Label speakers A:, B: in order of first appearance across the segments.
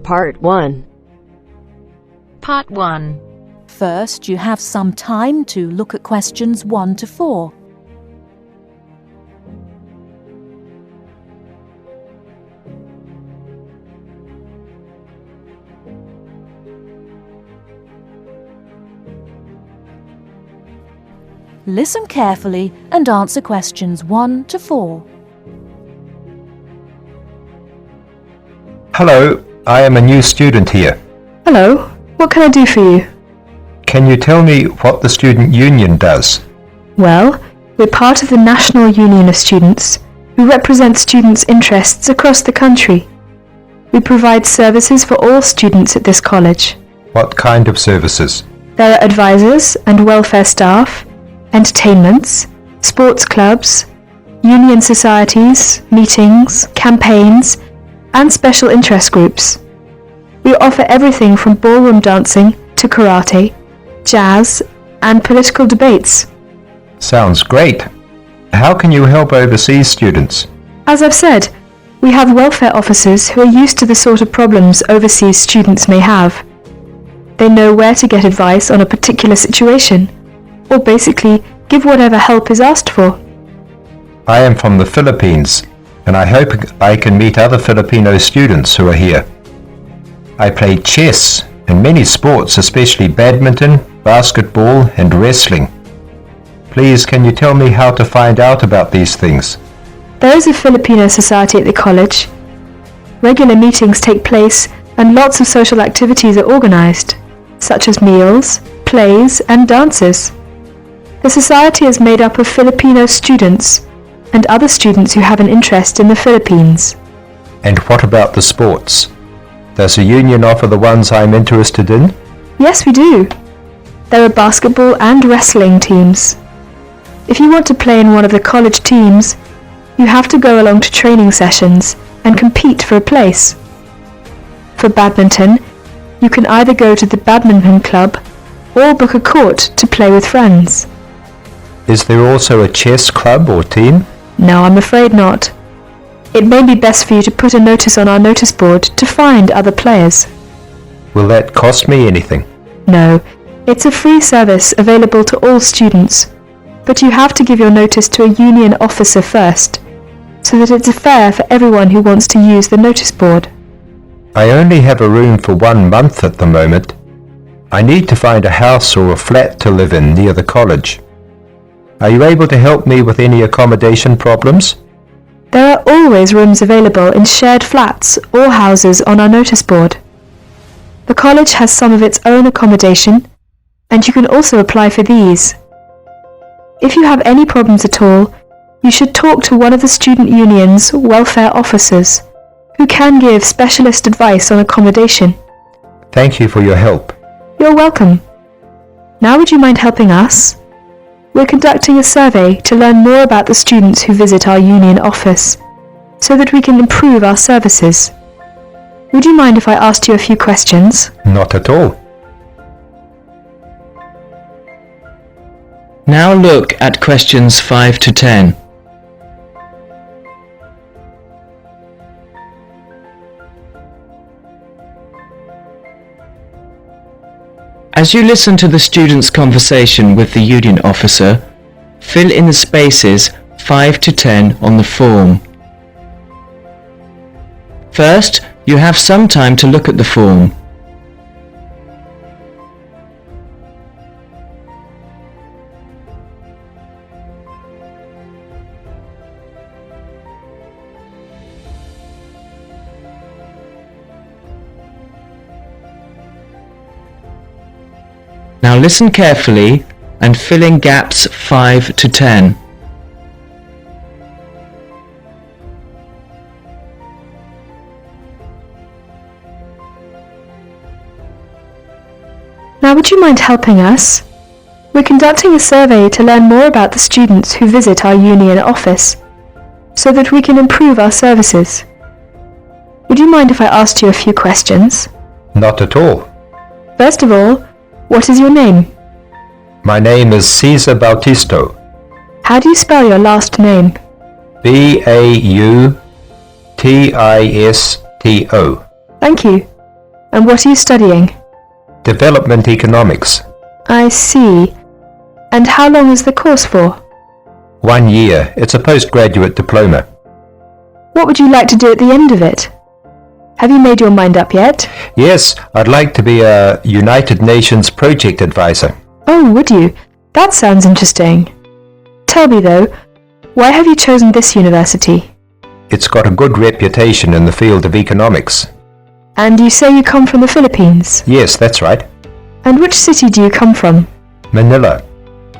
A: Part 1.
B: Part 1.
C: First, you have some time to look at questions 1 to 4. Listen carefully and answer questions 1 to 4.
D: Hello, I am a new student here.
E: Hello, what can I do for you?
D: Can you tell me what the student union does?
E: Well, we're part of the National Union of Students, who represent students' interests across the country. We provide services for all students at this college.
D: What kind of services?
E: There are advisors and welfare staff, entertainments, sports clubs, union societies, meetings, campaigns, and special interest groups. We offer everything from ballroom dancing to karate, jazz, and political debates.
D: Sounds great. How can you help overseas students?
E: As I've said, we have welfare officers who are used to the sort of problems overseas students may have. They know where to get advice on a particular situation, or basically give whatever help is asked for.
D: I am from the Philippines, and I hope I can meet other Filipino students who are here. I play chess and many sports, especially badminton, basketball, and wrestling. Please, can you tell me how to find out about these things?
E: There is a Filipino society at the college. Regular meetings take place and lots of social activities are organized, such as meals, plays, and dances. The society is made up of Filipino students and other students who have an interest in the Philippines.
D: And what about the sports? Does the union offer the ones I'm interested in?
E: Yes, we do. There are basketball and wrestling teams. If you want to play in one of the college teams, you have to go along to training sessions and compete for a place. For badminton, you can either go to the badminton club or book a court to play with friends.
D: Is there also a chess club or team?
E: No, I'm afraid not. It may be best for you to put a notice on our notice board to find other players.
D: Will that cost me anything?
E: No, it's a free service available to all students, but you have to give your notice to a union officer first, so that it's fair for everyone who wants to use the notice board.
D: I only have a room for 1 month at the moment. I need to find a house or a flat to live in near the college. Are you able to help me with any accommodation problems?
E: There are always rooms available in shared flats or houses on our notice board. The college has some of its own accommodation, and you can also apply for these. If you have any problems at all, you should talk to one of the student union's welfare officers, who can give specialist advice on accommodation.
D: Thank you for your help.
E: You're welcome. Now would you mind helping us? We're conducting a survey to learn more about the students who visit our union office, so that we can improve our services. Would you mind if I asked you a few questions?
D: Not at all.
F: Now look at questions 5 to 10. As you listen to the student's conversation with the union officer, fill in the spaces 5 to 10 on the form. First, you have some time to look at the form. Now listen carefully and fill in gaps 5 to 10.
E: Now would you mind helping us? We're conducting a survey to learn more about the students who visit our union office, so that we can improve our services. Would you mind if I asked you a few questions?
D: Not at all.
E: First of all, what is your name?
D: My name is Cesar Bautisto.
E: How do you spell your last name?
D: Bautisto.
E: Thank you. And what are you studying?
D: Development economics.
E: I see. And how long is the course for?
D: 1 year. It's a postgraduate diploma.
E: What would you like to do at the end of it? Have you made your mind up yet?
D: Yes, I'd like to be a United Nations project advisor.
E: Oh, would you? That sounds interesting. Tell me though, why have you chosen this university?
D: It's got a good reputation in the field of economics.
E: And you say you come from the Philippines?
D: Yes, that's right.
E: And which city do you come from?
D: Manila.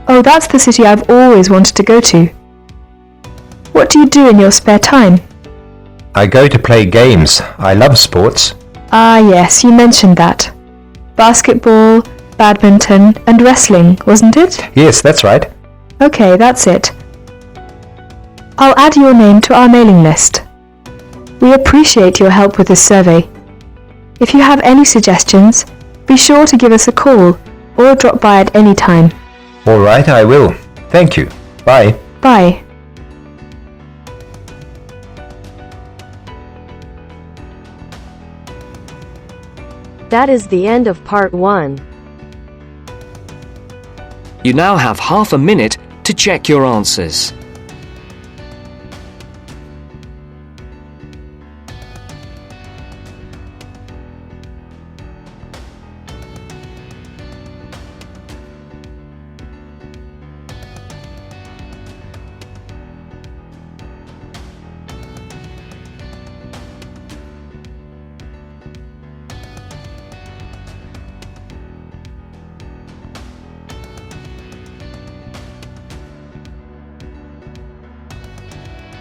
E: Oh, that's the city I've always wanted to go to. What do you do in your spare time?
D: I go to play games. I love sports.
E: Ah yes, you mentioned that. Basketball, badminton and wrestling, wasn't it?
D: Yes, that's right.
E: Okay, that's it. I'll add your name to our mailing list. We appreciate your help with this survey. If you have any suggestions, be sure to give us a call or drop by at any time.
D: All right, I will. Thank you. Bye.
E: Bye.
B: That is the end of part 1.
A: You now have half a minute to check your answers.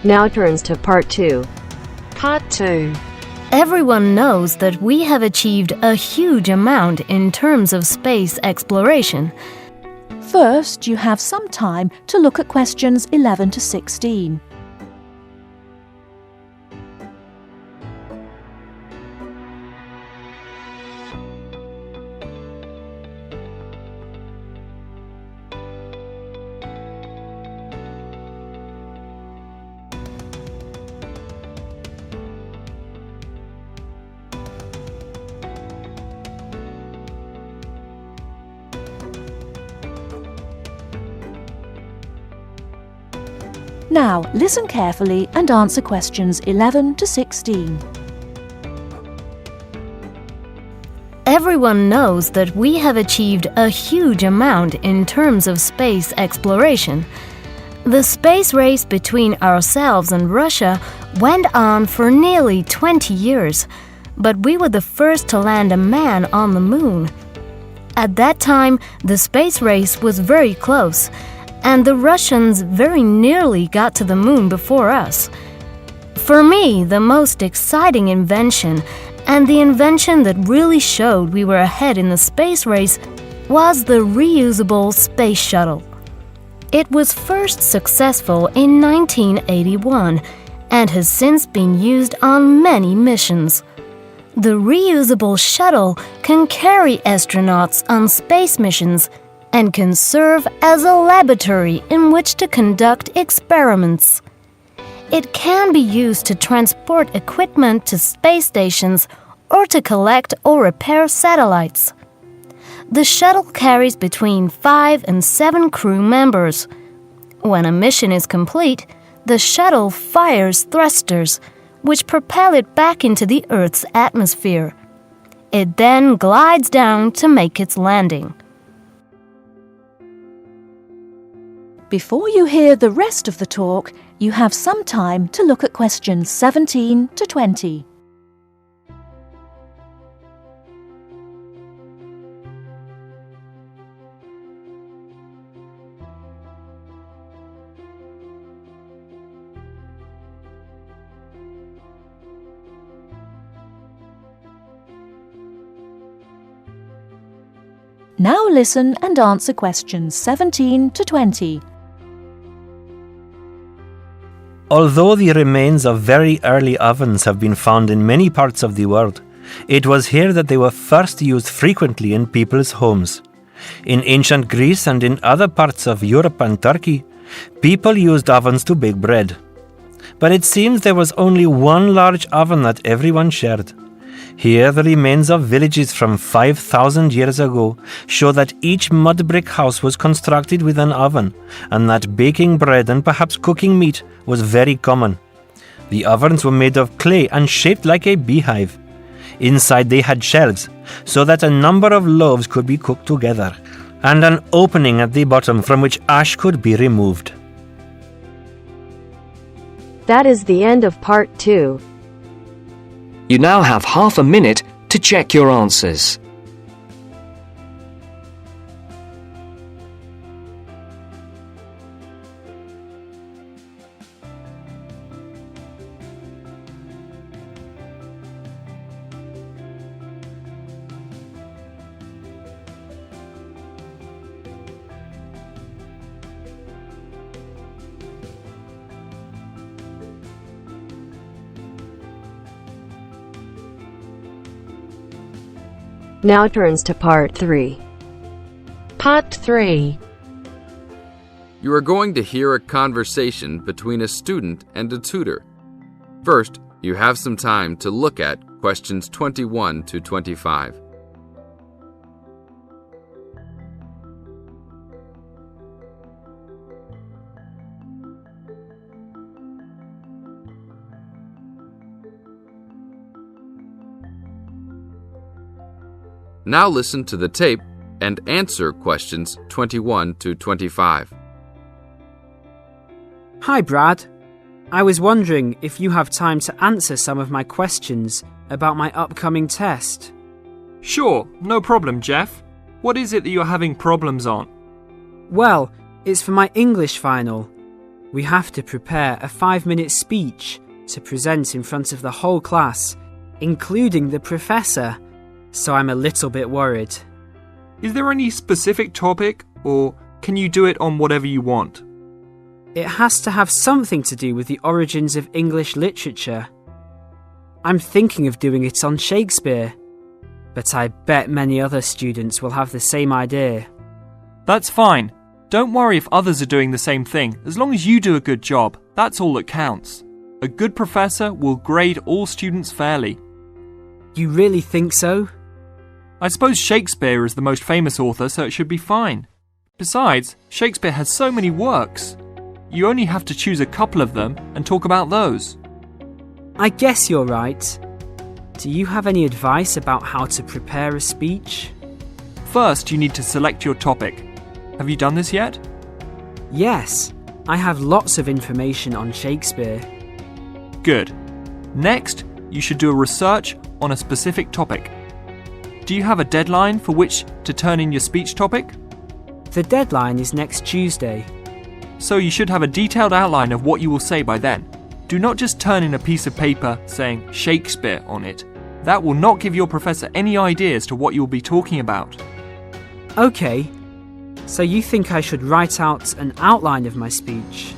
B: Now turns to part 2. Part 2.
G: Everyone knows that we have achieved a huge amount in terms of space exploration.
C: First, you have some time to look at questions 11 to 16. Now, listen carefully and answer questions 11 to 16.
G: Everyone knows that we have achieved a huge amount in terms of space exploration. The space race between ourselves and Russia went on for nearly 20 years, but we were the first to land a man on the moon. At that time, the space race was very close, and the Russians very nearly got to the moon before us. For me, the most exciting invention, and the invention that really showed we were ahead in the space race, was the reusable space shuttle. It was first successful in 1981 and has since been used on many missions. The reusable shuttle can carry astronauts on space missions and can serve as a laboratory in which to conduct experiments. It can be used to transport equipment to space stations or to collect or repair satellites. The shuttle carries between 5 and 7 crew members. When a mission is complete, the shuttle fires thrusters, which propel it back into the Earth's atmosphere. It then glides down to make its landing.
C: Before you hear the rest of the talk, you have some time to look at questions 17 to 20. Now listen and answer questions 17 to 20.
H: Although the remains of very early ovens have been found in many parts of the world, it was here that they were first used frequently in people's homes. In ancient Greece and in other parts of Europe and Turkey, people used ovens to bake bread. But it seems there was only one large oven that everyone shared. Here, the remains of villages from 5,000 years ago show that each mud brick house was constructed with an oven, and that baking bread and perhaps cooking meat was very common. The ovens were made of clay and shaped like a beehive. Inside they had shelves, so that a number of loaves could be cooked together, and an opening at the bottom from which ash could be removed.
B: That is the end of part 2.
A: You now have half a minute to check your answers.
B: Now turns to part 3. Part 3.
I: You are going to hear a conversation between a student and a tutor. First, you have some time to look at questions 21 to 25. Now listen to the tape and answer questions 21 to 25.
J: Hi, Brad. I was wondering if you have time to answer some of my questions about my upcoming test.
K: Sure, no problem, Jeff. What is it that you're having problems on?
J: Well, it's for my English final. We have to prepare a 5-minute speech to present in front of the whole class, including the professor. So I'm a little bit worried.
K: Is there any specific topic, or can you do it on whatever you want?
J: It has to have something to do with the origins of English literature. I'm thinking of doing it on Shakespeare, but I bet many other students will have the same idea.
K: That's fine. Don't worry if others are doing the same thing. As long as you do a good job, that's all that counts. A good professor will grade all students fairly.
J: You really think so?
K: I suppose Shakespeare is the most famous author, so it should be fine. Besides, Shakespeare has so many works. You only have to choose a couple of them and talk about those.
J: I guess you're right. Do you have any advice about how to prepare a speech?
K: First, you need to select your topic. Have you done this yet?
J: Yes, I have lots of information on Shakespeare.
K: Good. Next, you should do a research on a specific topic. Do you have a deadline for which to turn in your speech topic?
J: The deadline is next Tuesday.
K: So you should have a detailed outline of what you will say by then. Do not just turn in a piece of paper saying Shakespeare on it. That will not give your professor any idea as to what you will be talking about.
J: Okay, so you think I should write out an outline of my speech?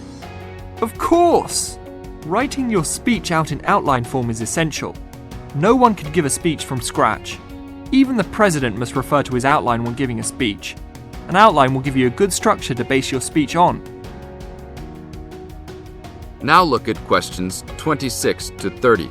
K: Of course! Writing your speech out in outline form is essential. No one can give a speech from scratch. Even the president must refer to his outline when giving a speech. An outline will give you a good structure to base your speech on.
I: Now look at questions 26 to 30.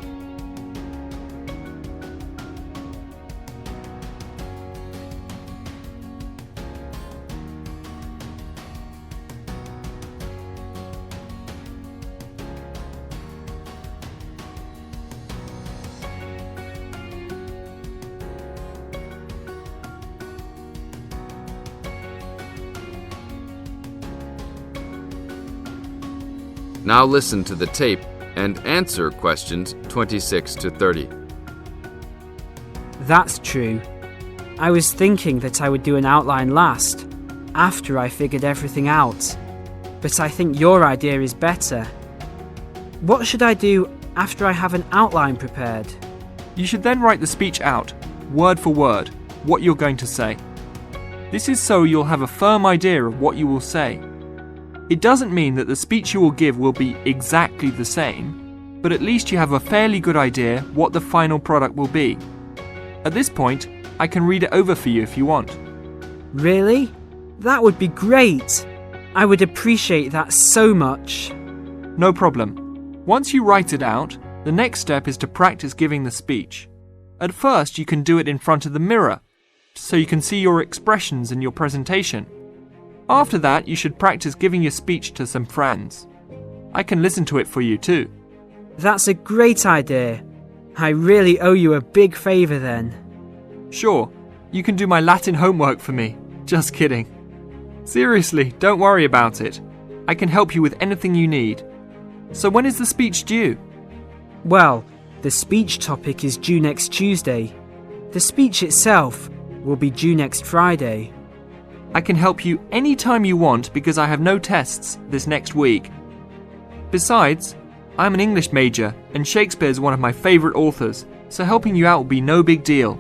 I: Now listen to the tape and answer questions 26 to 30.
J: That's true. I was thinking that I would do an outline last, after I figured everything out. But I think your idea is better. What should I do after I have an outline prepared?
K: You should then write the speech out, word for word, what you're going to say. This is so you'll have a firm idea of what you will say. It doesn't mean that the speech you will give will be exactly the same, but at least you have a fairly good idea what the final product will be. At this point, I can read it over for you if you want.
J: Really? That would be great! I would appreciate that so much.
K: No problem. Once you write it out, the next step is to practice giving the speech. At first, you can do it in front of the mirror, so you can see your expressions in your presentation. After that, you should practice giving your speech to some friends. I can listen to it for you too.
J: That's a great idea. I really owe you a big favour then.
K: Sure, you can do my Latin homework for me. Just kidding. Seriously, don't worry about it. I can help you with anything you need. So when is the speech due?
J: Well, the speech topic is due next Tuesday. The speech itself will be due next Friday.
K: I can help you any time you want because I have no tests this next week. Besides, I'm an English major and Shakespeare's one of my favourite authors, so helping you out will be no big deal.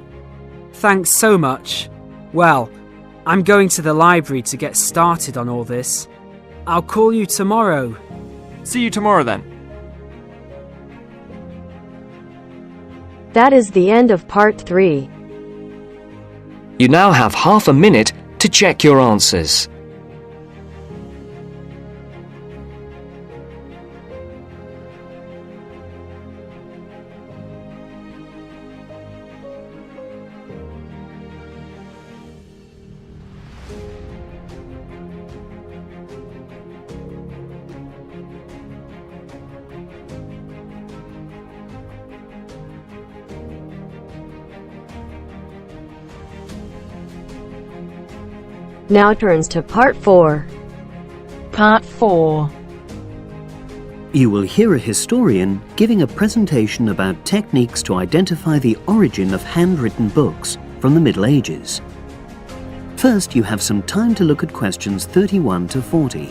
J: Thanks so much. Well, I'm going to the library to get started on all this. I'll call you tomorrow.
K: See you tomorrow then.
B: That is the end of part 3.
A: You now have half a minute to check your answers.
B: Now turns to part 4.
L: Part 4.
M: You will hear a historian giving a presentation about techniques to identify the origin of handwritten books from the Middle Ages. First, you have some time to look at questions 31 to 40.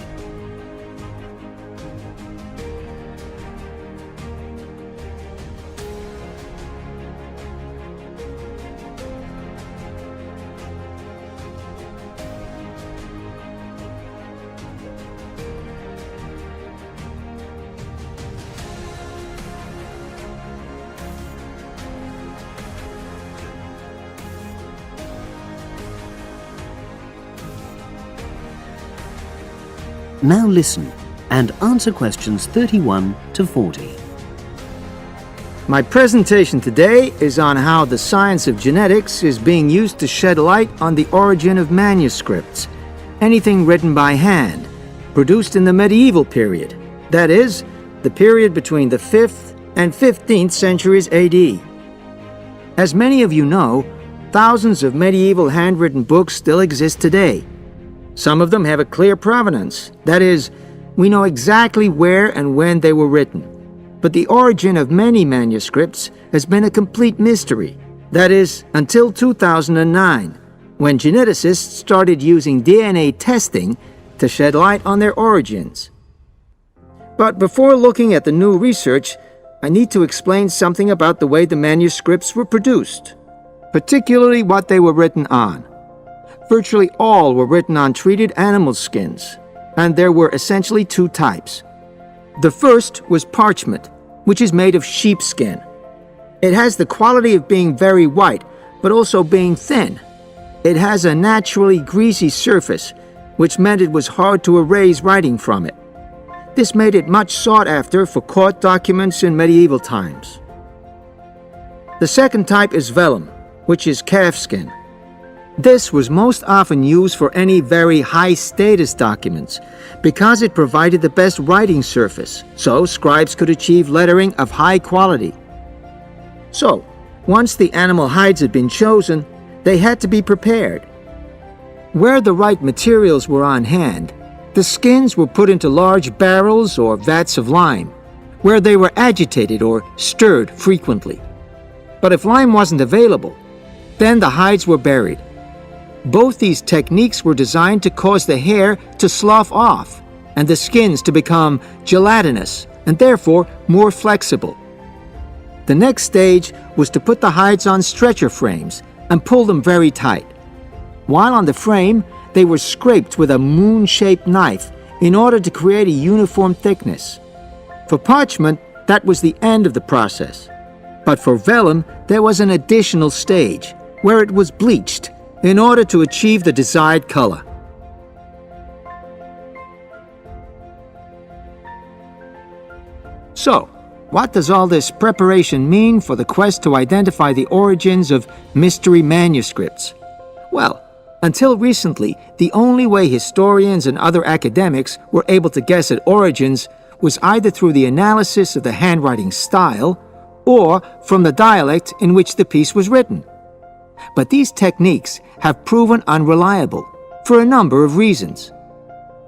M: Now listen and answer questions 31 to 40.
N: My presentation today is on how the science of genetics is being used to shed light on the origin of manuscripts, anything written by hand, produced in the medieval period, that is, the period between the 5th and 15th centuries AD. As many of you know, thousands of medieval handwritten books still exist today. Some of them have a clear provenance, that is, we know exactly where and when they were written. But the origin of many manuscripts has been a complete mystery, that is, until 2009, when geneticists started using DNA testing to shed light on their origins. But before looking at the new research, I need to explain something about the way the manuscripts were produced, particularly what they were written on. Virtually all were written on treated animal skins, and there were essentially two types. The first was parchment, which is made of sheepskin. It has the quality of being very white, but also being thin. It has a naturally greasy surface, which meant it was hard to erase writing from it. This made it much sought after for court documents in medieval times. The second type is vellum, which is calfskin. This was most often used for any very high-status documents because it provided the best writing surface, so scribes could achieve lettering of high quality. So, once the animal hides had been chosen, they had to be prepared. Where the right materials were on hand, the skins were put into large barrels or vats of lime, where they were agitated or stirred frequently. But if lime wasn't available, then the hides were buried. Both these techniques were designed to cause the hair to slough off and the skins to become gelatinous and therefore more flexible. The next stage was to put the hides on stretcher frames and pull them very tight. While on the frame, they were scraped with a moon-shaped knife in order to create a uniform thickness. For parchment, that was the end of the process. But for vellum, there was an additional stage where it was bleached in order to achieve the desired color. So, What does all this preparation mean for the quest to identify the origins of mystery manuscripts? Well, until recently, the only way historians and other academics were able to guess at origins was either through the analysis of the handwriting style or from the dialect in which the piece was written. But these techniques have proven unreliable for a number of reasons.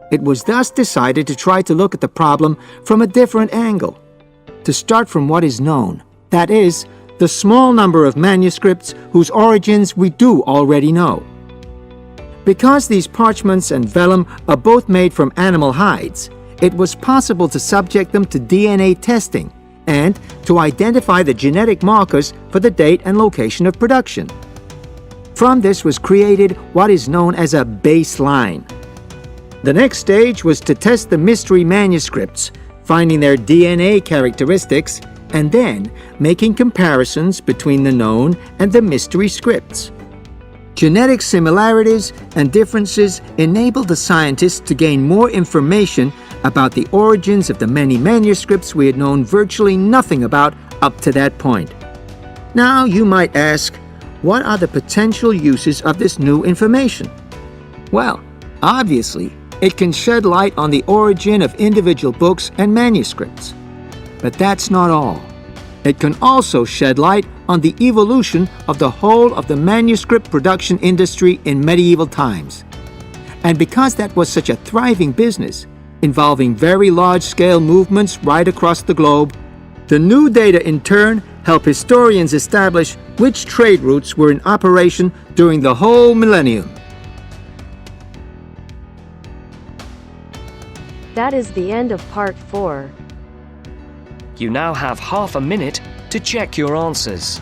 N: It was thus decided to try to look at the problem from a different angle, to start from what is known, that is, the small number of manuscripts whose origins we do already know. Because these parchments and vellum are both made from animal hides, it was possible to subject them to DNA testing and to identify the genetic markers for the date and location of production. From this was created what is known as a baseline. The next stage was to test the mystery manuscripts, finding their DNA characteristics, and then making comparisons between the known and the mystery scripts. Genetic similarities and differences enabled the scientists to gain more information about the origins of the many manuscripts we had known virtually nothing about up to that point. Now you might ask, what are the potential uses of this new information? Well, obviously, it can shed light on the origin of individual books and manuscripts. But that's not all. It can also shed light on the evolution of the whole of the manuscript production industry in medieval times. And because that was such a thriving business, involving very large-scale movements right across the globe, the new data in turn help historians establish which trade routes were in operation during the whole millennium.
B: That is the end of part 4.
A: You now have half a minute to check your answers.